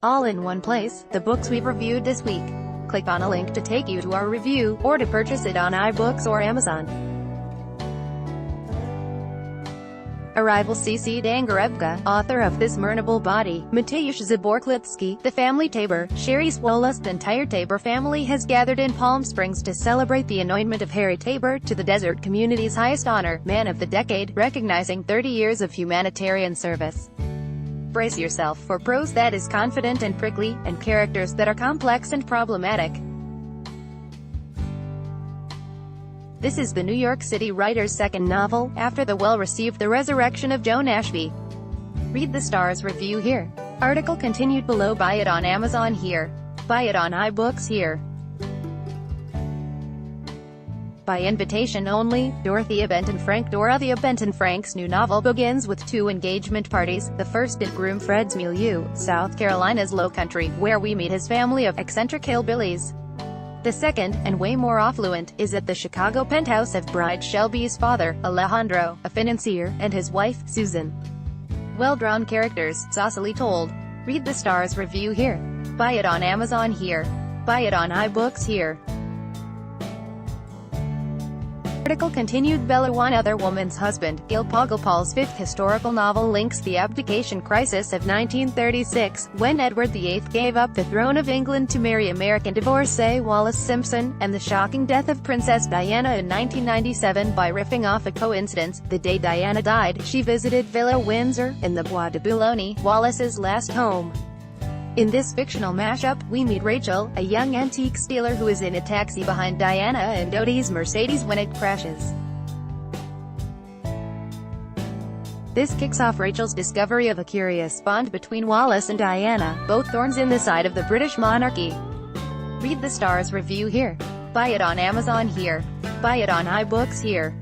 All in one place, the books we've reviewed this week. Click on a link to take you to our review, or to purchase it on iBooks or Amazon. Arrival CC Dangarebka, author of This Murnable Body, Mateusz Zaborklitsky, The Family Tabor, Sherry Swolas. The entire Tabor family has gathered in Palm Springs to celebrate the anointment of Harry Tabor to the desert community's highest honor, Man of the Decade, recognizing 30 years of humanitarian service. Brace yourself for prose that is confident and prickly, and characters that are complex and problematic. This is the New York City writer's second novel, after the well-received The Resurrection of Joan Ashby. Read the Star's review here. Article continued below. Buy it on Amazon here. Buy it on iBooks here. By invitation only, Dorothea Benton Frank. Dorothea Benton Frank's new novel begins with two engagement parties, the first at groom Fred's milieu, South Carolina's Low Country, where we meet his family of eccentric hillbillies. The second, and way more affluent, is at the Chicago penthouse of bride Shelby's father, Alejandro, a financier, and his wife, Susan. Well-drawn characters, saucily told. Read the Star's review here. Buy it on Amazon here. Buy it on iBooks here. Article continued. Bella, one other woman's husband, Gil Poglepal's fifth historical novel, links the abdication crisis of 1936, when Edward VIII gave up the throne of England to marry American divorcee Wallis Simpson, and the shocking death of Princess Diana in 1997 by riffing off a coincidence. The day Diana died, she visited Villa Windsor, in the Bois de Boulogne, Wallis's last home. In this fictional mashup, we meet Rachel, a young antique stealer who is in a taxi behind Diana and Dodi's Mercedes when it crashes. This kicks off Rachel's discovery of a curious bond between Wallis and Diana, both thorns in the side of the British monarchy. Read the Star's review here. Buy it on Amazon here. Buy it on iBooks here.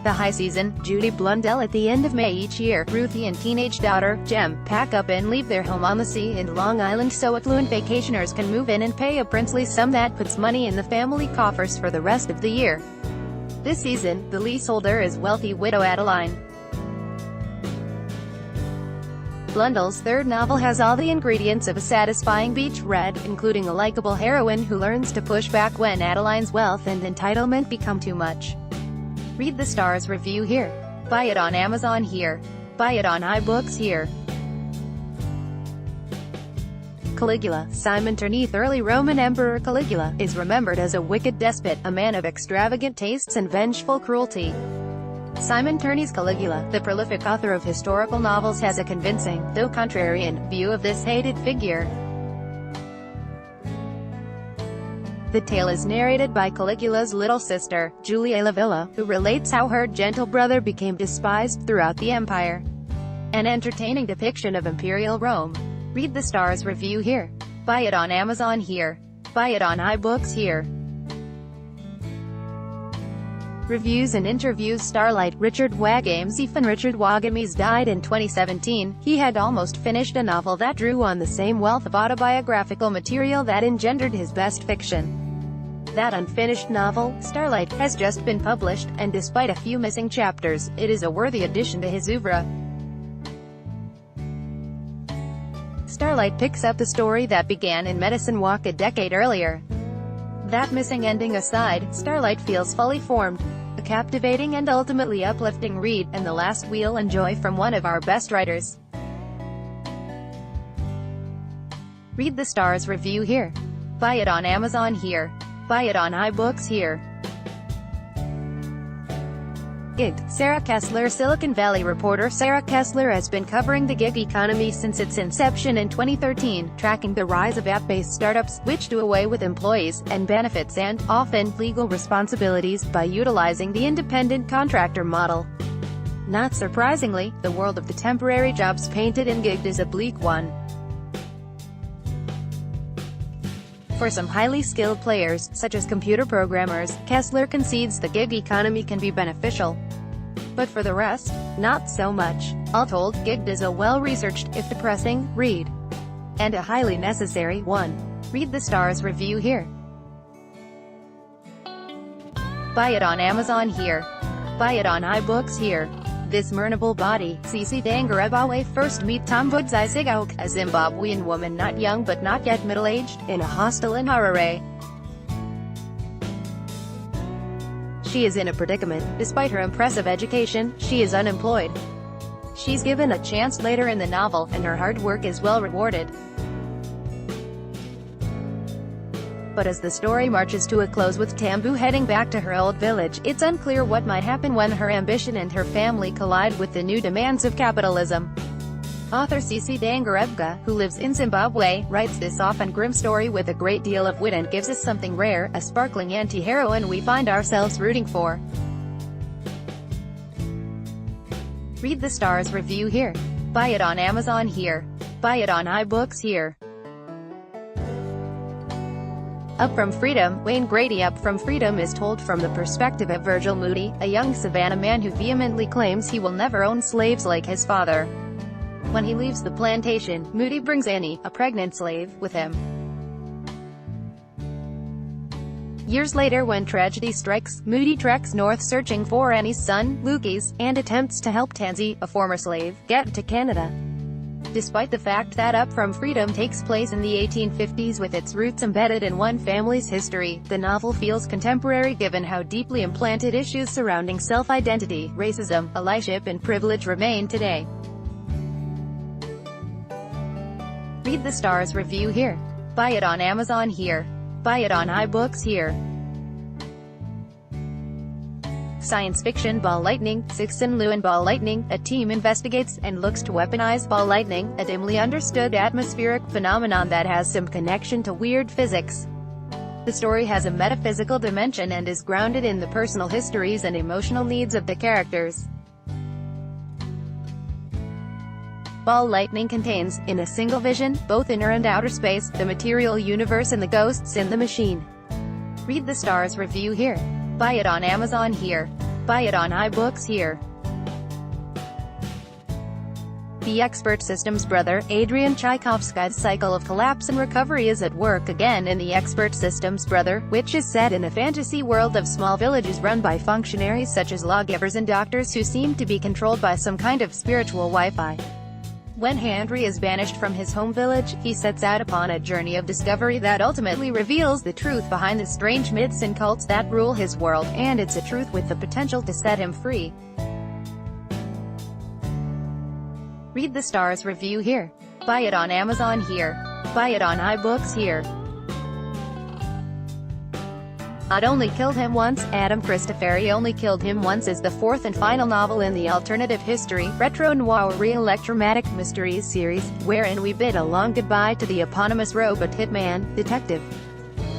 The high season, Judy Blundell. At the end of May each year, Ruthie and teenage daughter, Jem, pack up and leave their home on the sea in Long Island so affluent vacationers can move in and pay a princely sum that puts money in the family coffers for the rest of the year. This season, the leaseholder is wealthy widow Adeline. Blundell's third novel has all the ingredients of a satisfying beach read, including a likable heroine who learns to push back when Adeline's wealth and entitlement become too much. Read the Star's review here. Buy it on Amazon here. Buy it on iBooks here. Caligula. Simon Terneth. Early Roman Emperor Caligula is remembered as a wicked despot, a man of extravagant tastes and vengeful cruelty. Simon Terneth's Caligula, the prolific author of historical novels, has a convincing, though contrarian, view of this hated figure. The tale is narrated by Caligula's little sister, Julia Lavilla, who relates how her gentle brother became despised throughout the empire. An entertaining depiction of imperial Rome. Read the Star's review here. Buy it on Amazon here. Buy it on iBooks here. Reviews and interviews. Starlight. Richard Wagamese. Richard Wagamese died in 2017. He had almost finished a novel that drew on the same wealth of autobiographical material that engendered his best fiction. That unfinished novel, Starlight, has just been published, and despite a few missing chapters, it is a worthy addition to his oeuvre. Starlight picks up the story that began in Medicine Walk a decade earlier. That missing ending aside, Starlight feels fully formed. A captivating and ultimately uplifting read, and the last we'll enjoy from one of our best writers. Read the Star's review here. Buy it on Amazon here. Buy it on iBooks here. Gig. Sarah Kessler. Silicon Valley reporter Sarah Kessler has been covering the gig economy since its inception in 2013, tracking the rise of app-based startups, which do away with employees, and benefits and, often, legal responsibilities, by utilizing the independent contractor model. Not surprisingly, the world of the temporary jobs painted in Gig is a bleak one. For some highly skilled players, such as computer programmers, Kessler concedes the gig economy can be beneficial. But for the rest, not so much. All told, Gig is a well-researched, if depressing, read. And a highly necessary one. Read the Star's review here. Buy it on Amazon here. Buy it on iBooks here. this memorable body, Cici Dangarabwe first meet Tambudzi Sigahok, a Zimbabwean woman not young but not yet middle-aged, in a hostel in Harare. She is in a predicament. Despite her impressive education, she is unemployed. She's given a chance later in the novel, and her hard work is well rewarded. But as the story marches to a close with Tambu heading back to her old village, it's unclear what might happen when her ambition and her family collide with the new demands of capitalism. Author Cici Dangarabwe, who lives in Zimbabwe, writes this often grim story with a great deal of wit and gives us something rare, a sparkling anti-heroine we find ourselves rooting for. Read the Star's review here. Buy it on Amazon here. Buy it on iBooks here. Up from Freedom, Wayne Grady. Up from Freedom is told from the perspective of Virgil Moody, a young Savannah man who vehemently claims he will never own slaves like his father. When he leaves the plantation, Moody brings Annie, a pregnant slave, with him. Years later, when tragedy strikes, Moody treks north searching for Annie's son, Lucas, and attempts to help Tansy, a former slave, get to Canada. Despite the fact that Up From Freedom takes place in the 1850s with its roots embedded in one family's history, the novel feels contemporary given how deeply implanted issues surrounding self-identity, racism, allyship and privilege remain today. Read the Star's review here. Buy it on Amazon here. Buy it on iBooks here. Science fiction ball lightning. Cixin Liu and ball lightning, a team investigates and looks to weaponize ball lightning, a dimly understood atmospheric phenomenon that has some connection to weird physics. The story has a metaphysical dimension and is grounded in the personal histories and emotional needs of the characters. Ball lightning contains, in a single vision, both inner and outer space, the material universe and the ghosts in the machine. Read the Star's review here. Buy it on Amazon here. Buy it on iBooks here. The expert systems brother, Adrian Tchaikovsky's cycle of collapse and recovery is at work again in The Expert Systems Brother, which is set in a fantasy world of small villages run by functionaries such as lawgivers and doctors who seem to be controlled by some kind of spiritual Wi-Fi. When Henry is banished from his home village, he sets out upon a journey of discovery that ultimately reveals the truth behind the strange myths and cults that rule his world, and it's a truth with the potential to set him free. Read the Star's review here. Buy it on Amazon here. Buy it on iBooks here. I'd Only Killed Him Once. Adam Cristofari Only Killed Him Once is the fourth and final novel in the alternative history, retro-noir real-electromatic mysteries series, wherein we bid a long goodbye to the eponymous robot hitman, detective.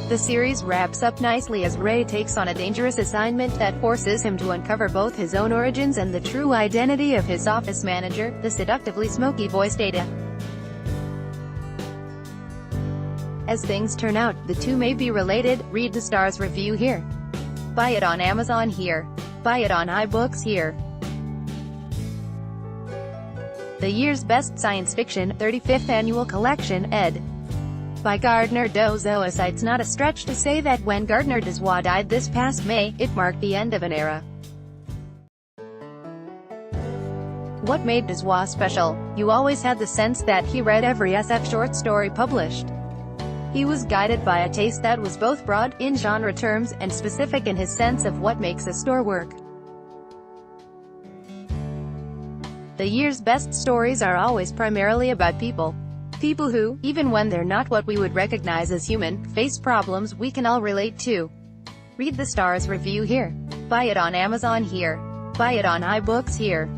The series wraps up nicely as Ray takes on a dangerous assignment that forces him to uncover both his own origins and the true identity of his office manager, the seductively smoky-voiced Ada. As things turn out, the two may be related. Read the Star's review here. Buy it on Amazon here. Buy it on iBooks here. The year's best science fiction, 35th Annual Collection, ed. by Gardner Dozois. It's not a stretch to say that when Gardner Dozois died this past May, it marked the end of an era. What made Dozois special? You always had the sense that he read every SF short story published. He was guided by a taste that was both broad, in genre terms, and specific in his sense of what makes a story work. The year's best stories are always primarily about people. People who, even when they're not what we would recognize as human, face problems we can all relate to. Read the Star's review here. Buy it on Amazon here. Buy it on iBooks here.